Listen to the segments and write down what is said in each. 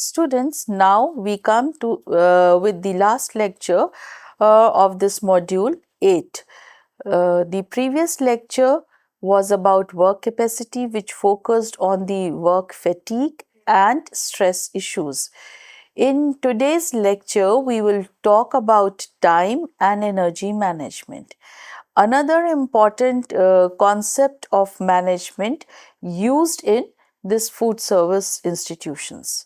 Students, now we come to with the last lecture of this module 8. The previous lecture was about work capacity, which focused on the work fatigue and stress issues. In today's lecture, we will talk about time and energy management. Another important concept of management used in this food service institutions.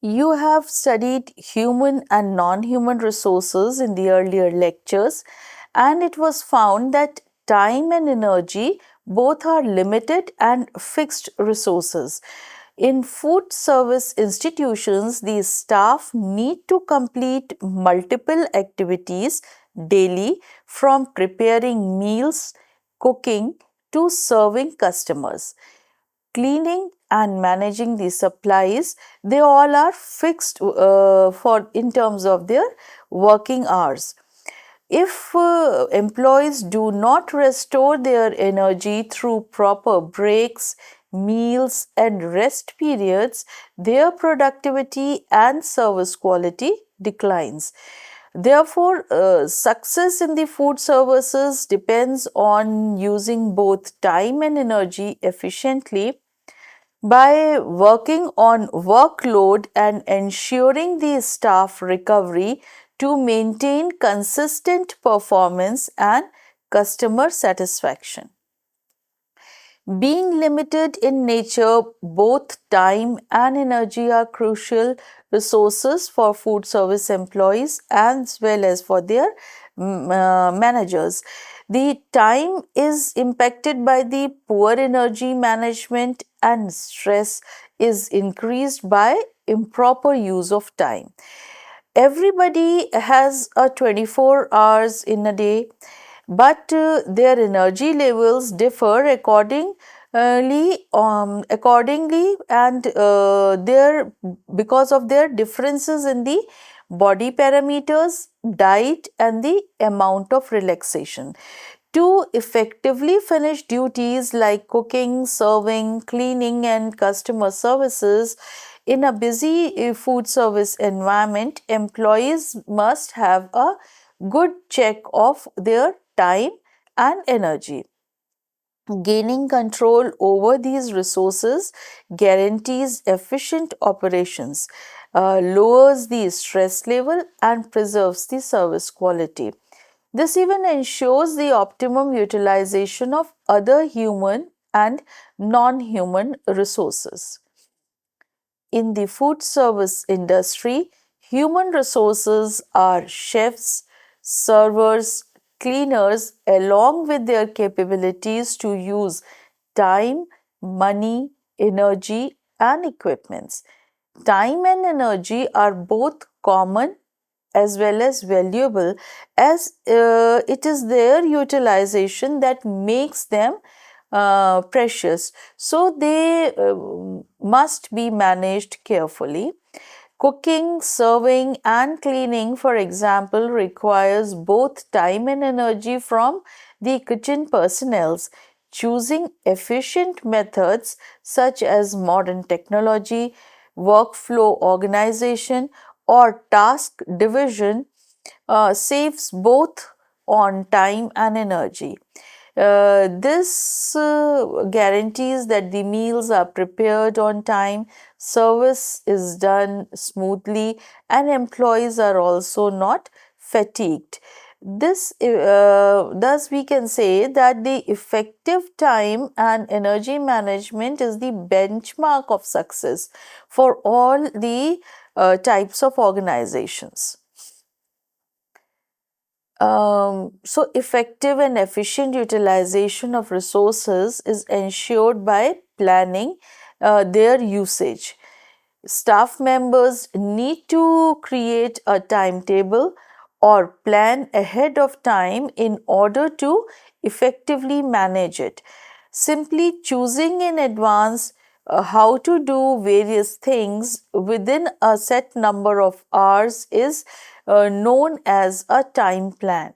You have studied human and non-human resources in the earlier lectures, and it was found that time and energy both are limited and fixed resources. In food service institutions, the staff need to complete multiple activities daily, from preparing meals, cooking, to serving customers. Cleaning and managing the supplies, they all are fixed for in terms of their working hours. If employees do not restore their energy through proper breaks, meals and rest periods, their productivity and service quality declines. Therefore, success in the food services depends on using both time and energy efficiently. By working on workload and ensuring the staff recovery to maintain consistent performance and customer satisfaction. Being limited in nature, both time and energy are crucial resources for food service employees as well as for their managers. The time is impacted by the poor energy management, and stress is increased by improper use of time. Everybody has a 24 hours in a day, but their energy levels differ accordingly, and their because of their differences in the body parameters, diet and the amount of relaxation. To effectively finish duties like cooking, serving, cleaning and customer services in a busy food service environment, employees must have a good check of their time and energy. Gaining control over these resources guarantees efficient operations, lowers the stress level and preserves the service quality. This even ensures the optimum utilization of other human and non-human resources. In the food service industry, human resources are chefs, servers, cleaners, along with their capabilities to use time, money, energy, and equipments. Time and energy are both common as well as valuable, as it is their utilization that makes them precious. So they must be managed carefully. Cooking, serving and cleaning, for example, requires both time and energy from the kitchen personnels. Choosing efficient methods such as modern technology, workflow organization or task division saves both on time and energy. This guarantees that the meals are prepared on time, service is done smoothly, and employees are also not fatigued. Thus, we can say that the effective time and energy management is the benchmark of success for all the types of organizations. So, effective and efficient utilization of resources is ensured by planning their usage. Staff members need to create a timetable or plan ahead of time in order to effectively manage it. Simply choosing in advance how to do various things within a set number of hours is known as a time plan.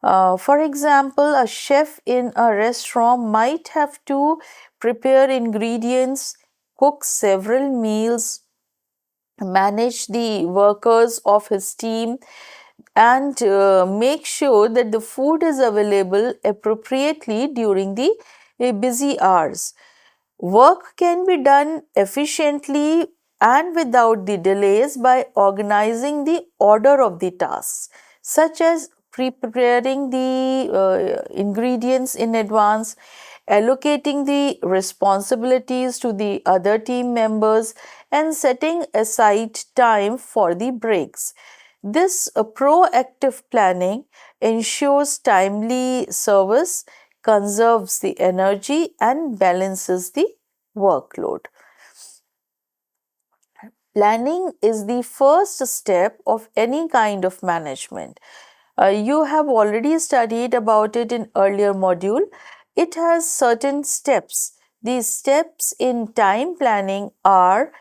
For example, a chef in a restaurant might have to prepare ingredients, cook several meals, manage the workers of his team, and make sure that the food is available appropriately during the busy hours. Work can be done efficiently and without the delays by organizing the order of the tasks, such as preparing the ingredients in advance, allocating the responsibilities to the other team members, and setting aside time for the breaks. This proactive planning ensures timely service, conserves the energy, and balances the workload. Planning is the first step of any kind of management. You have already studied about it in earlier module. It has certain steps. These steps in time planning are: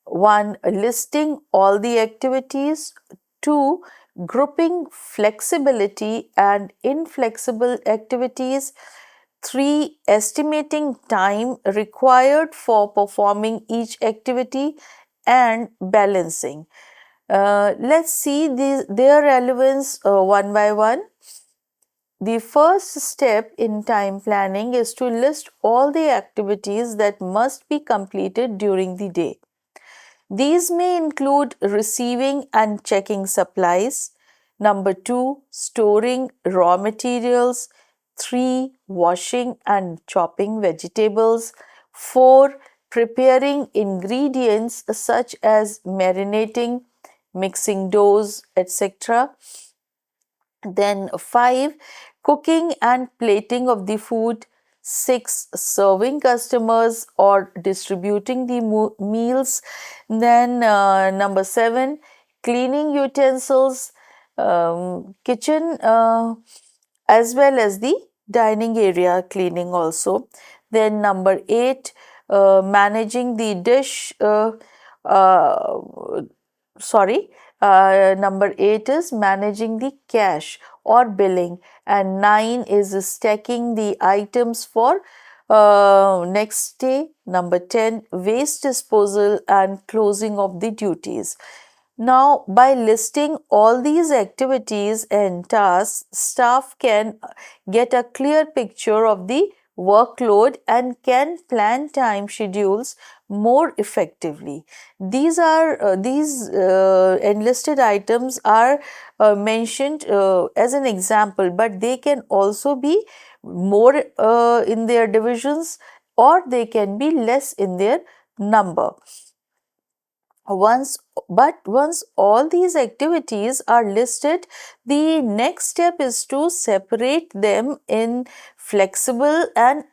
1. Listing all the activities. 2. Grouping flexibility and inflexible activities. 3. Estimating time required for performing each activity, and balancing. Let's see their relevance one by one. The first step in time planning is to list all the activities that must be completed during the day. These may include receiving and checking supplies. Number 2, storing raw materials. 3, washing and chopping vegetables. 4, preparing ingredients such as marinating, mixing doughs, etc. Then 5, cooking and plating of the food. 6, serving customers or distributing the meals. Then number 7, cleaning utensils, kitchen, as well as the dining area cleaning also. Then number 8, managing the dish, sorry, number 8 is managing the cash or billing, and 9 is stacking the items for next day. Number 10, waste disposal and closing of the duties. Now, by listing all these activities and tasks, staff can get a clear picture of the workload and can plan time schedules more effectively. These enlisted items are mentioned as an example, but they can also be more in their divisions, or they can be less in their number. Once all these activities are listed, the next step is to separate them in flexible and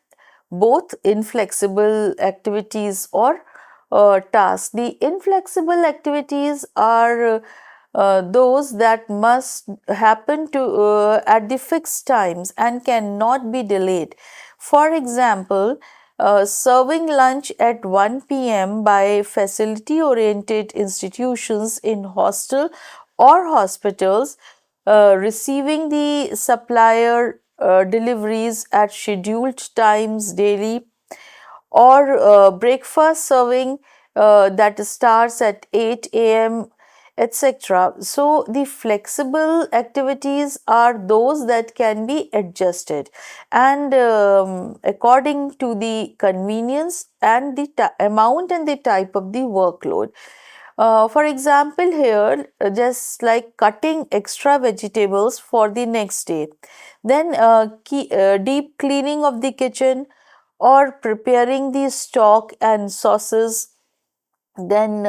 both inflexible activities or tasks. The inflexible activities are those that must happen to at the fixed times and cannot be delayed. For example, serving lunch at 1 p.m. by facility oriented institutions in hostel or hospitals, receiving the supplier deliveries at scheduled times daily, or breakfast serving that starts at 8 a.m., etc. So, the flexible activities are those that can be adjusted and according to the convenience and the amount and the type of the workload. For example, here just like cutting extra vegetables for the next day, then deep cleaning of the kitchen, or preparing the stock and sauces, then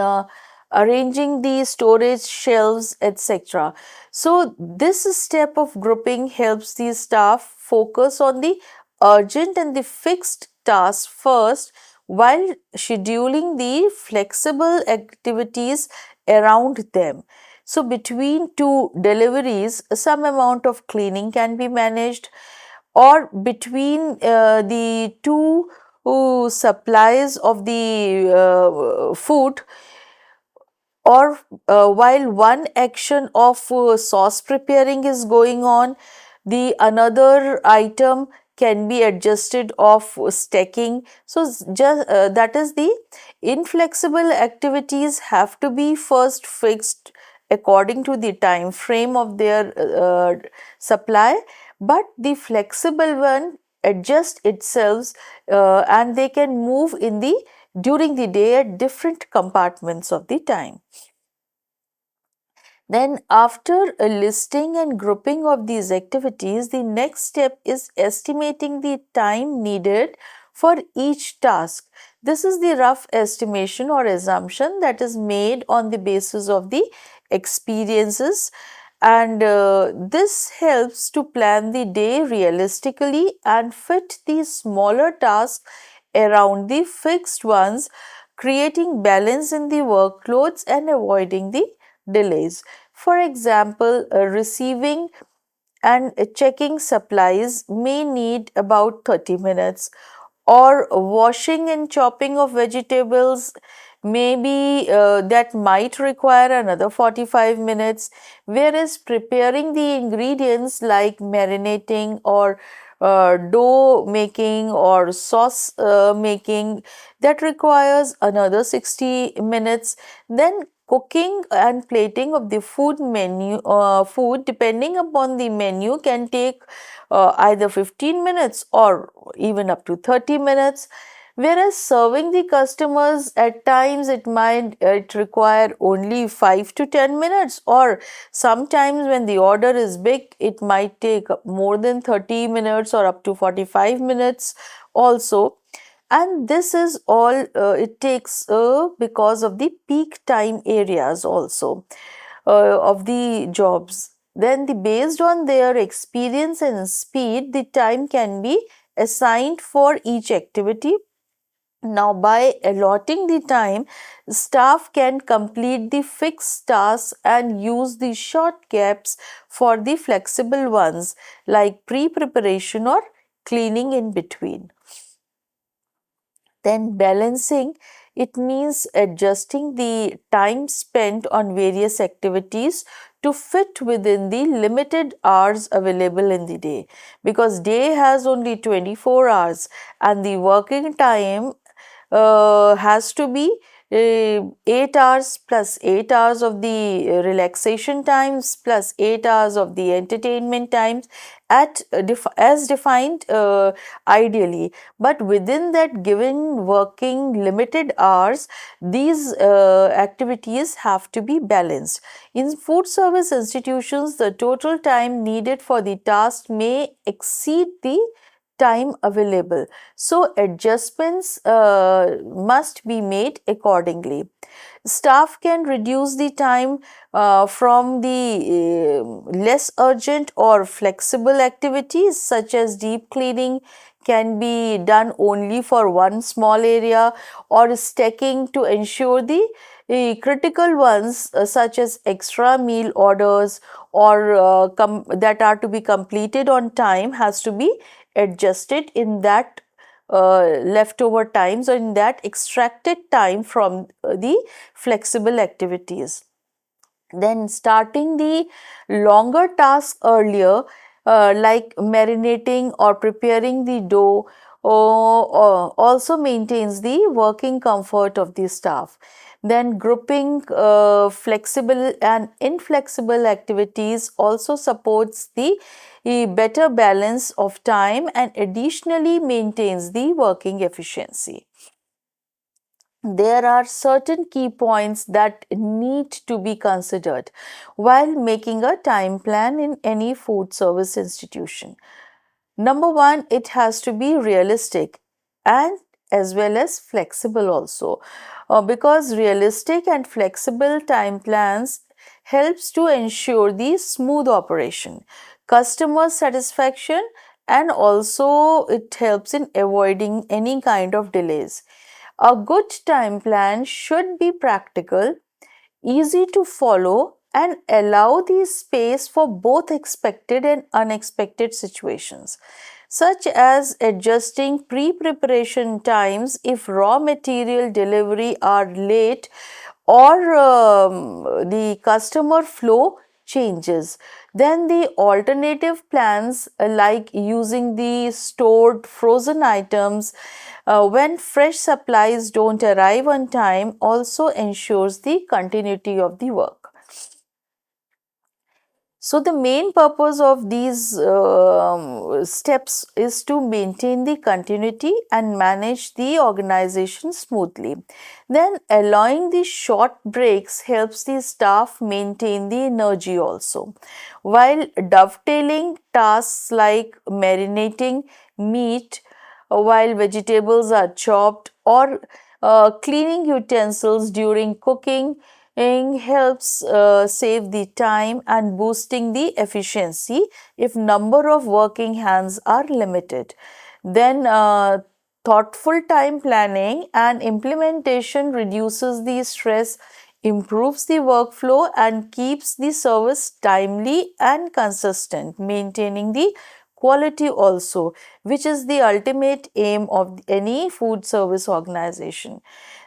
arranging the storage shelves, etc. So this step of grouping helps the staff focus on the urgent and the fixed tasks first, while scheduling the flexible activities around them. So between two deliveries, some amount of cleaning can be managed, or between the two supplies of the food, or while one action of sauce preparing is going on, the another item can be adjusted of stacking. So just that is the inflexible activities have to be first fixed according to the time frame of their supply, but the flexible one adjust itself and they can move in the during the day at different compartments of the time. Then after a listing and grouping of these activities, the next step is estimating the time needed for each task. This is the rough estimation or assumption that is made on the basis of the experiences, and this helps to plan the day realistically and fit the smaller tasks around the fixed ones, creating balance in the workloads and avoiding the delays. For example, receiving and checking supplies may need about 30 minutes, or washing and chopping of vegetables maybe that might require another 45 minutes, whereas preparing the ingredients like marinating or dough making or sauce making, that requires another 60 minutes. Then cooking and plating of the food depending upon the menu can take either 15 minutes or even up to 30 minutes, whereas serving the customers at times it require only 5 to 10 minutes, or sometimes when the order is big it might take more than 30 minutes or up to 45 minutes also. And this is all it takes because of the peak time areas also of the jobs. Then based on their experience and speed, the time can be assigned for each activity. Now, by allotting the time, staff can complete the fixed tasks and use the short gaps for the flexible ones like pre-preparation or cleaning in between. Then balancing, it means adjusting the time spent on various activities to fit within the limited hours available in the day, because day has only 24 hours and the working time has to be 8 hours plus 8 hours of the relaxation times plus 8 hours of the entertainment times as defined ideally. But within that given working limited hours, these activities have to be balanced. In food service institutions, the total time needed for the task may exceed the time available. So adjustments must be made accordingly. Staff can reduce the time from the less urgent or flexible activities such as deep cleaning can be done only for one small area, or stacking to ensure the critical ones such as extra meal orders or that are to be completed on time has to be adjusted in that leftover times or in that extracted time from the flexible activities. Then starting the longer tasks earlier, like marinating or preparing the dough, also maintains the working comfort of the staff. Then grouping flexible and inflexible activities also supports the better balance of time and additionally maintains the working efficiency. There are certain key points that need to be considered while making a time plan in any food service institution. Number one, it has to be realistic and as well as flexible also, because realistic and flexible time plans helps to ensure the smooth operation, customer satisfaction, and also it helps in avoiding any kind of delays. A good time plan should be practical, easy to follow, and allow the space for both expected and unexpected situations, such as adjusting pre-preparation times if raw material delivery are late or the customer flow changes. Then the alternative plans like using the stored frozen items when fresh supplies don't arrive on time also ensures the continuity of the work. So, the main purpose of these steps is to maintain the continuity and manage the organization smoothly. Then, allowing the short breaks helps the staff maintain the energy also. While dovetailing tasks like marinating meat while vegetables are chopped or cleaning utensils during cooking helps save the time and boosting the efficiency if number of working hands are limited. Then thoughtful time planning and implementation reduces the stress, improves the workflow and keeps the service timely and consistent, maintaining the quality also, which is the ultimate aim of any food service organization.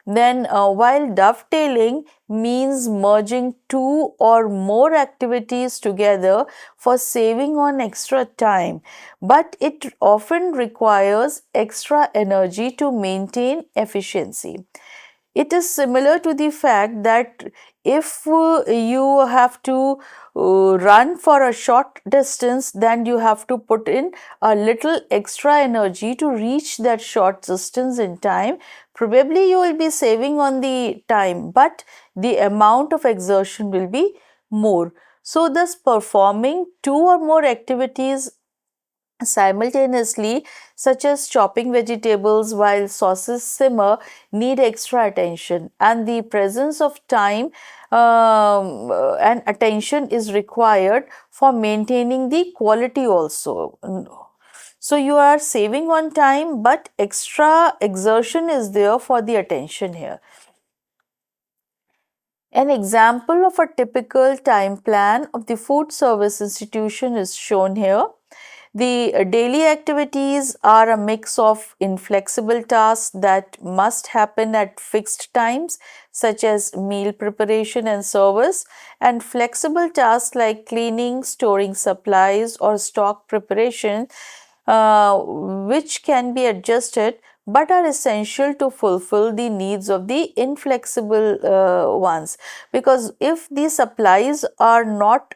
Then, while dovetailing means merging two or more activities together for saving on extra time, but it often requires extra energy to maintain efficiency. It is similar to the fact that if you have to run for a short distance, then you have to put in a little extra energy to reach that short distance in time. Probably you will be saving on the time, but the amount of exertion will be more. So, thus performing two or more activities simultaneously, such as chopping vegetables while sauces simmer, need extra attention, and the presence of time and attention is required for maintaining the quality also. So, you are saving on time, but extra exertion is there for the attention here. An example of a typical time plan of the food service institution is shown here. The daily activities are a mix of inflexible tasks that must happen at fixed times, such as meal preparation and service, and flexible tasks like cleaning, storing supplies, or stock preparation, which can be adjusted but are essential to fulfill the needs of the inflexible ones, because if the supplies are not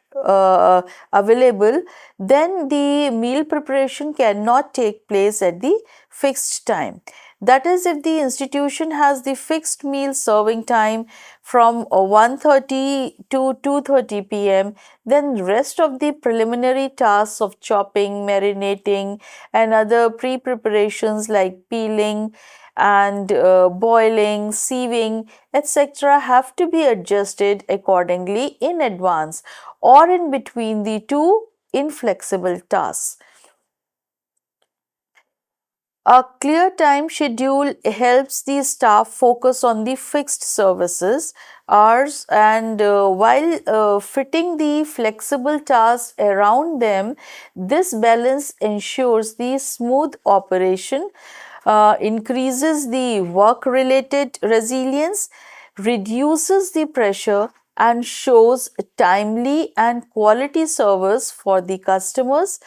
available, then the meal preparation cannot take place at the fixed time. That is, if the institution has the fixed meal serving time from 1:30 to 2:30 p.m., then rest of the preliminary tasks of chopping, marinating and other pre-preparations like peeling and boiling, sieving, etc. have to be adjusted accordingly in advance or in between the two inflexible tasks. A clear time schedule helps the staff focus on the fixed services hours, and while fitting the flexible tasks around them, this balance ensures the smooth operation, increases the work related resilience, reduces the pressure and shows timely and quality service for the customers,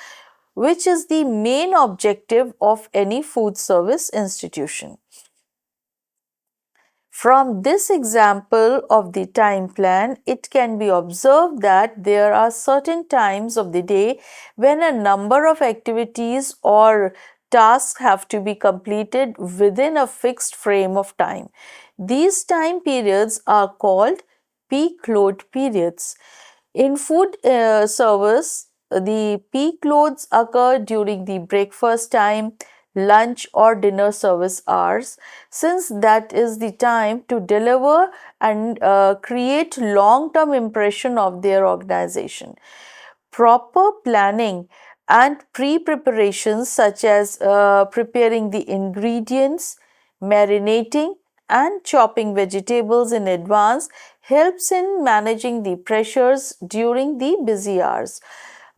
which is the main objective of any food service institution. From this example of the time plan, it can be observed that there are certain times of the day when a number of activities or tasks have to be completed within a fixed frame of time. These time periods are called peak load periods. In food service, the peak loads occur during the breakfast time, lunch or dinner service hours, since that is the time to deliver and create long-term impression of their organization. Proper planning and pre-preparations such as preparing the ingredients, marinating and chopping vegetables in advance helps in managing the pressures during the busy hours.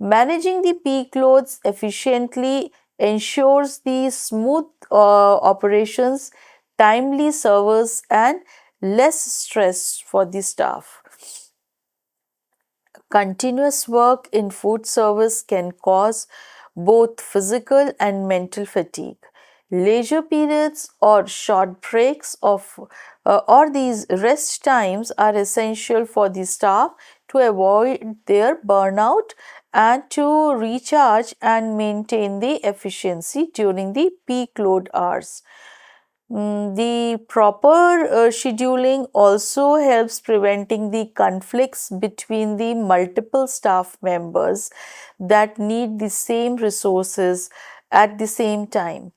Managing the peak loads efficiently ensures the smooth operations, timely service and less stress for the staff. Continuous work in food service can cause both physical and mental fatigue. Leisure periods or short breaks or these rest times are essential for the staff to avoid their burnout and to recharge and maintain the efficiency during the peak load hours. The proper scheduling also helps preventing the conflicts between the multiple staff members that need the same resources at the same time,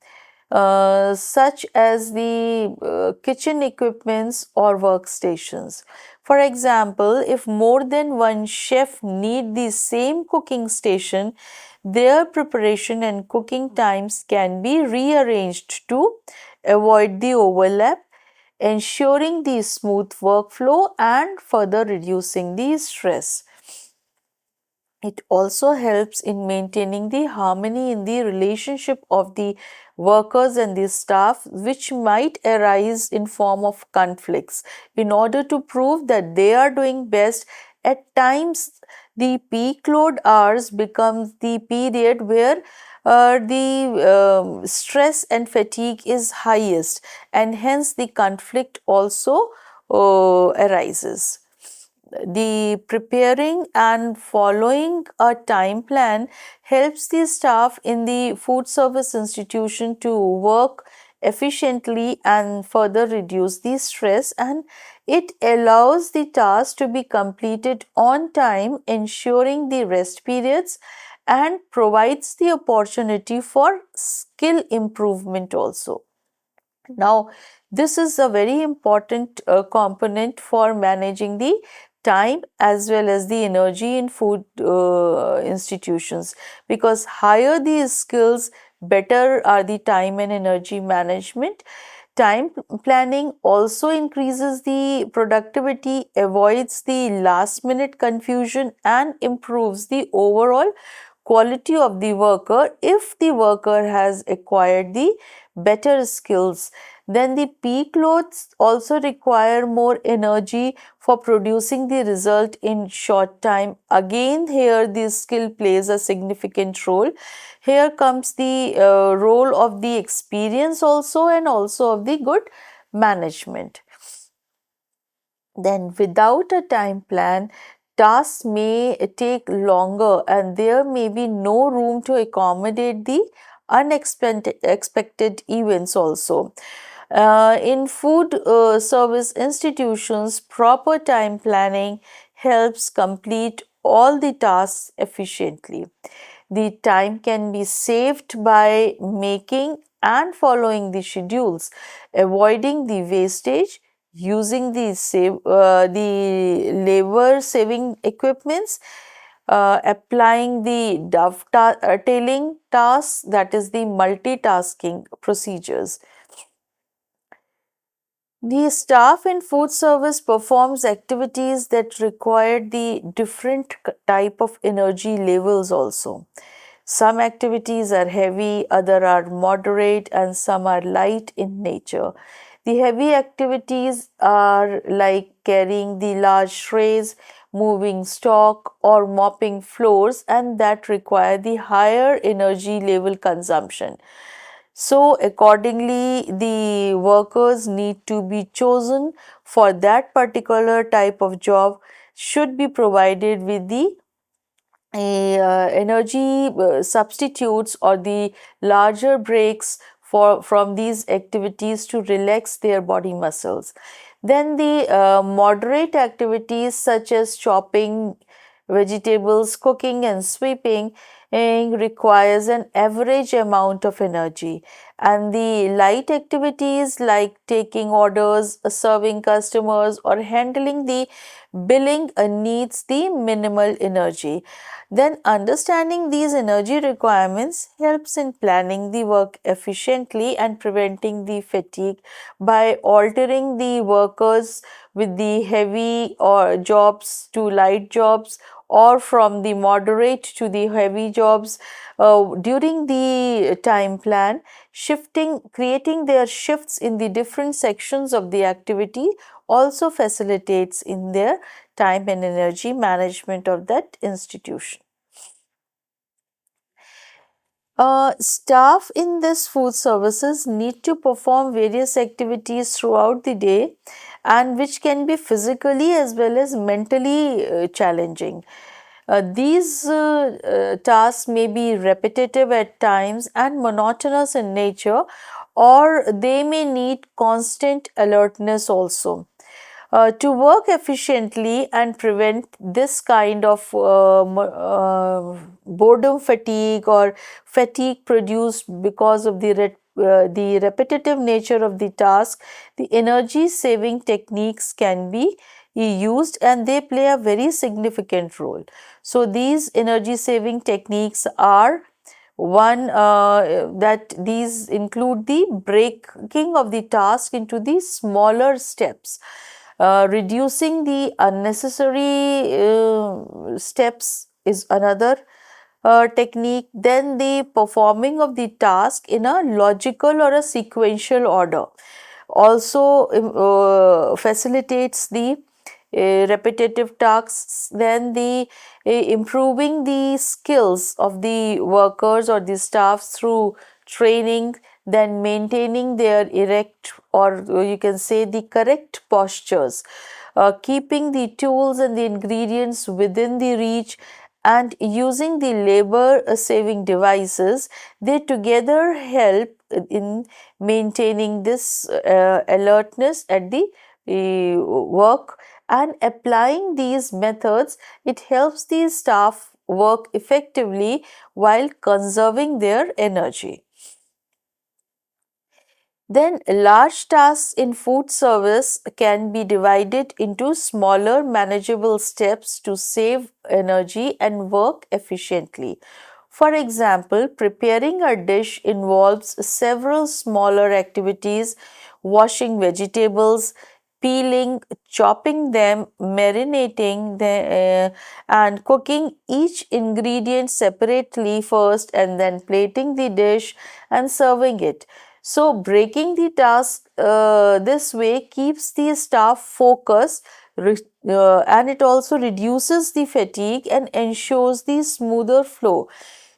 such as the kitchen equipments or workstations. For example, if more than one chef need the same cooking station, their preparation and cooking times can be rearranged to avoid the overlap, ensuring the smooth workflow and further reducing the stress. It also helps in maintaining the harmony in the relationship of the workers and the staff, which might arise in form of conflicts. In order to prove that they are doing best, at times the peak load hours becomes the period where the stress and fatigue is highest, and hence the conflict also arises. The preparing and following a time plan helps the staff in the food service institution to work efficiently and further reduce the stress, and it allows the task to be completed on time, ensuring the rest periods, and provides the opportunity for skill improvement also. Now, this is a very important component for managing the time as well as the energy in food institutions, because higher the skills, better are the time and energy management. Time planning also increases the productivity, avoids the last minute confusion, and improves the overall quality of the worker. If the worker has acquired the better skills, then the peak loads also require more energy for producing the result in short time. Again, here the skill plays a significant role. Here comes the role of the experience also, and also of the good management. Then without a time plan, tasks may take longer and there may be no room to accommodate the unexpected events also. In food service institutions, proper time planning helps complete all the tasks efficiently. The time can be saved by making and following the schedules, avoiding the wastage, using the labor saving equipments, applying the dovetailing tasks, that is the multitasking procedures. The staff in food service performs activities that require the different type of energy levels also. Some activities are heavy, other are moderate, and some are light in nature. The heavy activities are like carrying the large trays, moving stock, or mopping floors, and that require the higher energy level consumption. So, accordingly, the workers need to be chosen for that particular type of job, should be provided with the energy substitutes or the larger breaks from these activities to relax their body muscles. Then the moderate activities such as chopping vegetables, cooking and sweeping requires an average amount of energy, and the light activities like taking orders, serving customers or handling the billing needs the minimal energy. Then understanding these energy requirements helps in planning the work efficiently and preventing the fatigue by altering the workers with the heavy or jobs to light jobs, or from the moderate to the heavy jobs during the time plan, creating their shifts in the different sections of the activity also facilitates in their time and energy management of that institution. Staff in this food services need to perform various activities throughout the day, and which can be physically as well as mentally challenging. These tasks may be repetitive at times and monotonous in nature, or they may need constant alertness also. To work efficiently and prevent this kind of boredom fatigue or fatigue produced because of the repetitive nature of the task, the energy saving techniques can be used, and they play a very significant role. So these energy saving techniques are one, that these include the breaking of the task into the smaller steps, reducing the unnecessary steps is another technique. Then the performing of the task in a logical or a sequential order also facilitates the repetitive tasks. Then the improving the skills of the workers or the staff through training, then maintaining their erect, or you can say the correct postures, keeping the tools and the ingredients within the reach, and using the labor saving devices, they together help in maintaining this alertness at the work. And applying these methods, it helps the staff work effectively while conserving their energy. Then large tasks in food service can be divided into smaller manageable steps to save energy and work efficiently. For example, preparing a dish involves several smaller activities: washing vegetables, peeling, chopping them, marinating them, and cooking each ingredient separately first, and then plating the dish and serving it. So, breaking the task this way keeps the staff focused, and it also reduces the fatigue and ensures the smoother flow.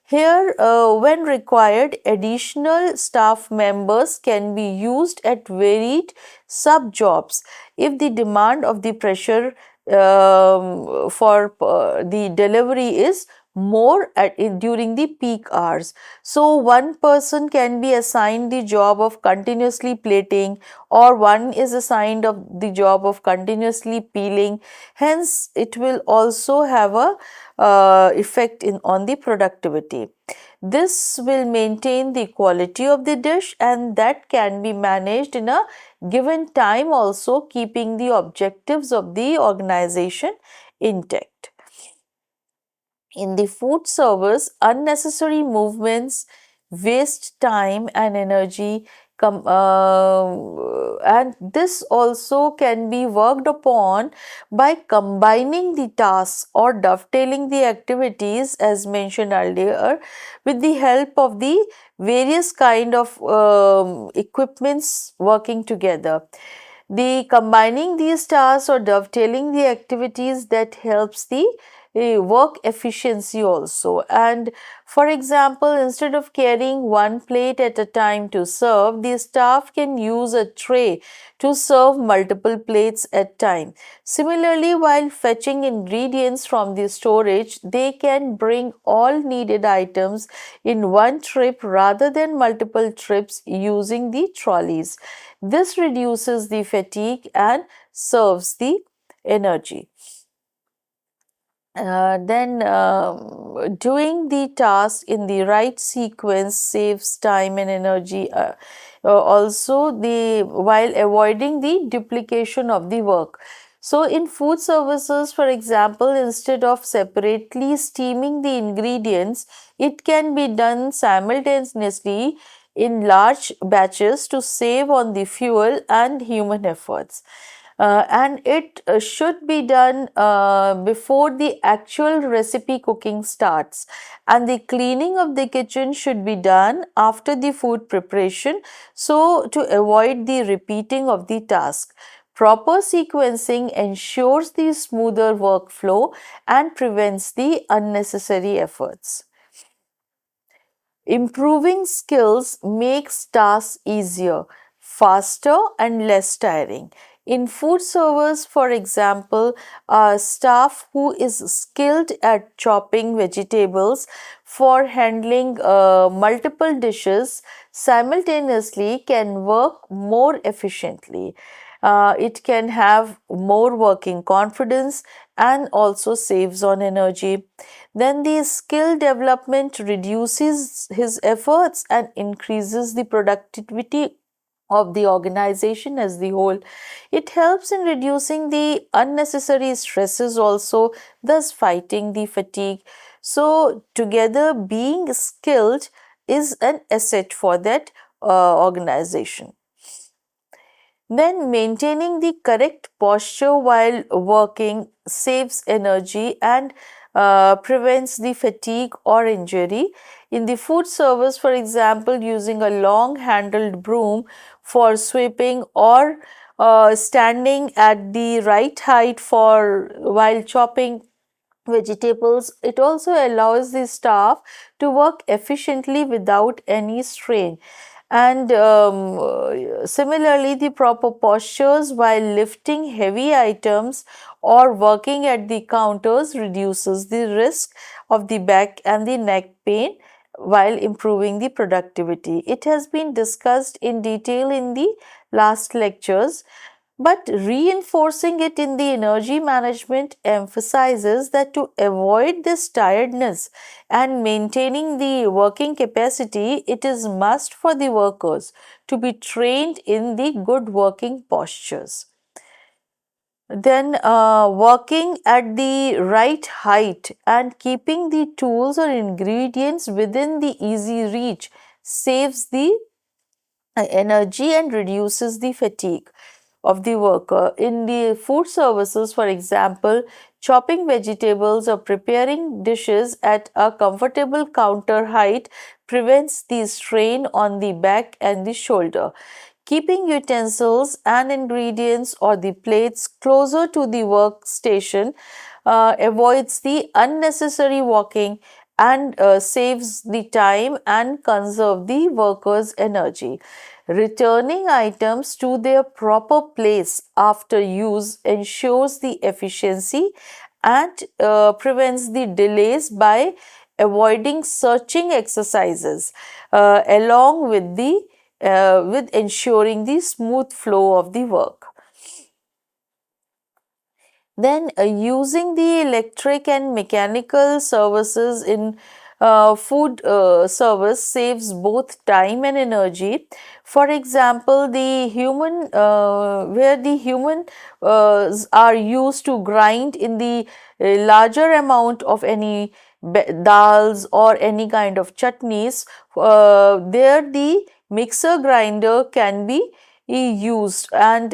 Here, when required, additional staff members can be used at varied sub jobs if the demand of the pressure for the delivery is more during the peak hours. So, one person can be assigned the job of continuously plating, or one is assigned of the job of continuously peeling. Hence, it will also have a effect on the productivity. This will maintain the quality of the dish, and that can be managed in a given time, also keeping the objectives of the organization intact. In the food service, unnecessary movements waste time and energy, and this also can be worked upon by combining the tasks or dovetailing the activities as mentioned earlier with the help of the various kind of equipments working together. The combining these tasks or dovetailing the activities, that helps the work efficiency also. And for example, instead of carrying one plate at a time to serve, the staff can use a tray to serve multiple plates at time. Similarly, while fetching ingredients from the storage, they can bring all needed items in one trip rather than multiple trips using the trolleys. This reduces the fatigue and serves the energy. Then doing the task in the right sequence saves time and energy, also the while avoiding the duplication of the work. So in food services, for example, instead of separately steaming the ingredients, it can be done simultaneously in large batches to save on the fuel and human efforts. and it should be done before the actual recipe cooking starts, and the cleaning of the kitchen should be done after the food preparation, so to avoid the repeating of the task. Proper sequencing ensures the smoother workflow and prevents the unnecessary efforts. Improving skills makes tasks easier, faster, and less tiring. In food service, for example, a staff who is skilled at chopping vegetables for handling multiple dishes simultaneously can work more efficiently. It can have more working confidence and also saves on energy. Then the skill development reduces his efforts and increases the productivity of the organization as the whole. It helps in reducing the unnecessary stresses also, thus fighting the fatigue. So together being skilled is an asset for that organization. Then maintaining the correct posture while working saves energy and prevents the fatigue or injury. In the food service, for example, using a long handled broom for sweeping or standing at the right height for while chopping vegetables, it also allows the staff to work efficiently without any strain. And similarly, the proper postures while lifting heavy items or working at the counters reduces the risk of the back and the neck pain while improving the productivity. It has been discussed in detail in the last lectures, but reinforcing it in the energy management emphasizes that to avoid this tiredness and maintaining the working capacity, it is must for the workers to be trained in the good working postures. Then working at the right height and keeping the tools or ingredients within the easy reach saves the energy and reduces the fatigue of the worker. In the food services, for example, chopping vegetables or preparing dishes at a comfortable counter height prevents the strain on the back and the shoulder. Keeping utensils and ingredients or the plates closer to the workstation avoids the unnecessary walking and saves the time and conserve the workers' energy. Returning items to their proper place after use ensures the efficiency and prevents the delays by avoiding searching exercises along with the with ensuring the smooth flow of the work. Then using the electric and mechanical services in food service saves both time and energy. For example, the human where the human are used to grind in the larger amount of any dals or any kind of chutneys, there the mixer grinder can be used, and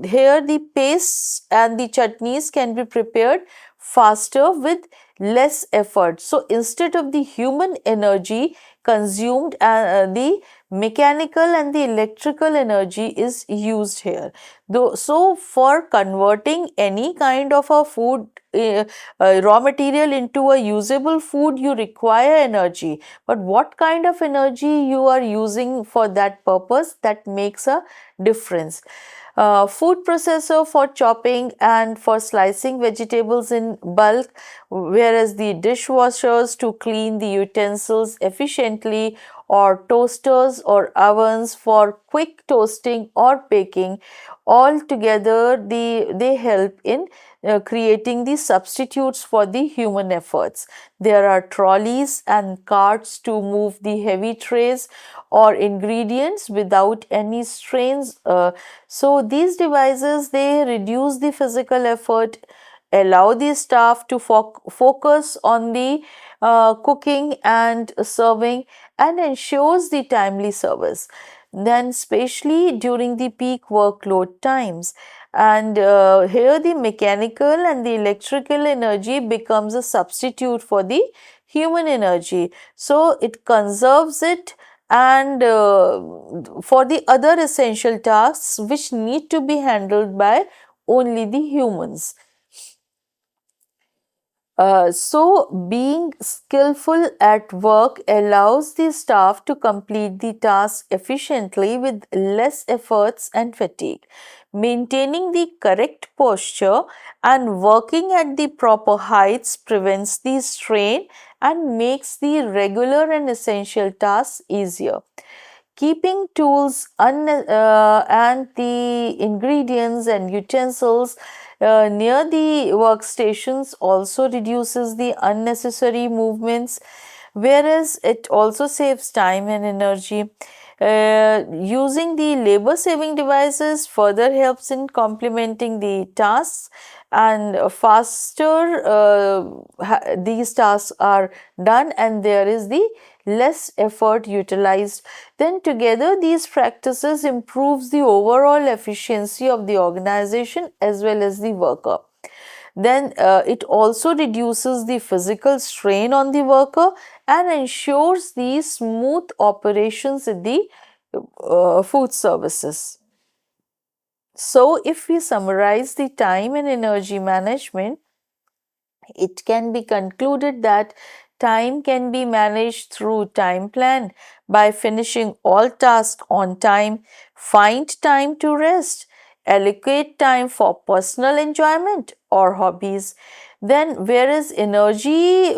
here the pastes and the chutneys can be prepared faster with less effort. So instead of the human energy consumed, the mechanical and the electrical energy is used here. Though, so for converting any kind of a food raw material into a usable food, you require energy, but what kind of energy you are using for that purpose, that makes a difference. Food processor for chopping and for slicing vegetables in bulk, whereas the dishwashers to clean the utensils efficiently, or toasters or ovens for quick toasting or baking. All together they help in creating the substitutes for the human efforts. There are trolleys and carts to move the heavy trays or ingredients without any strains. So these devices, they reduce the physical effort, allow the staff to focus on the cooking and serving, and ensures the timely service. then especially during the peak workload times. And here the mechanical and the electrical energy becomes a substitute for the human energy. So it conserves it, and for the other essential tasks which need to be handled by only the humans. So, being skillful at work allows the staff to complete the task efficiently with less efforts and fatigue. Maintaining the correct posture and working at the proper heights prevents the strain and makes the regular and essential tasks easier. Keeping tools and the ingredients and utensils near the workstations also reduces the unnecessary movements, whereas it also saves time and energy. Using the labor saving devices further helps in complementing the tasks, and faster these tasks are done and there is the less effort utilized. Then together these practices improves the overall efficiency of the organization as well as the worker. Then it also reduces the physical strain on the worker and ensures the smooth operations in the food services. So if we summarize the time and energy management, it can be concluded that time can be managed through time plan by finishing all tasks on time, find time to rest, allocate time for personal enjoyment or hobbies. Then, whereas energy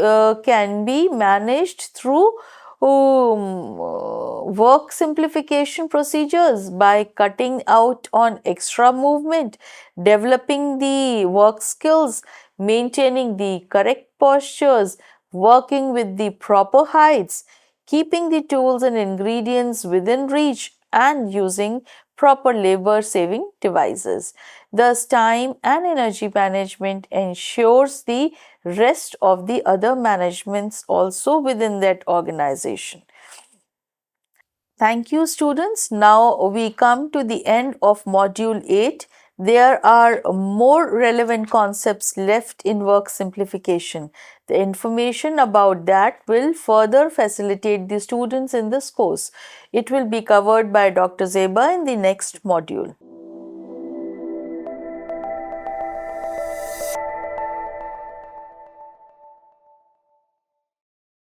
can be managed through work simplification procedures by cutting out on extra movement, developing the work skills, maintaining the correct postures, working with the proper heights, keeping the tools and ingredients within reach, and using proper labor saving devices. Thus, time and energy management ensures the rest of the other managements also within that organization. Thank you, students. Now we come to the end of module 8. There are more relevant concepts left in work simplification. The information about that will further facilitate the students in this course. It will be covered by Dr. Zeba in the next module.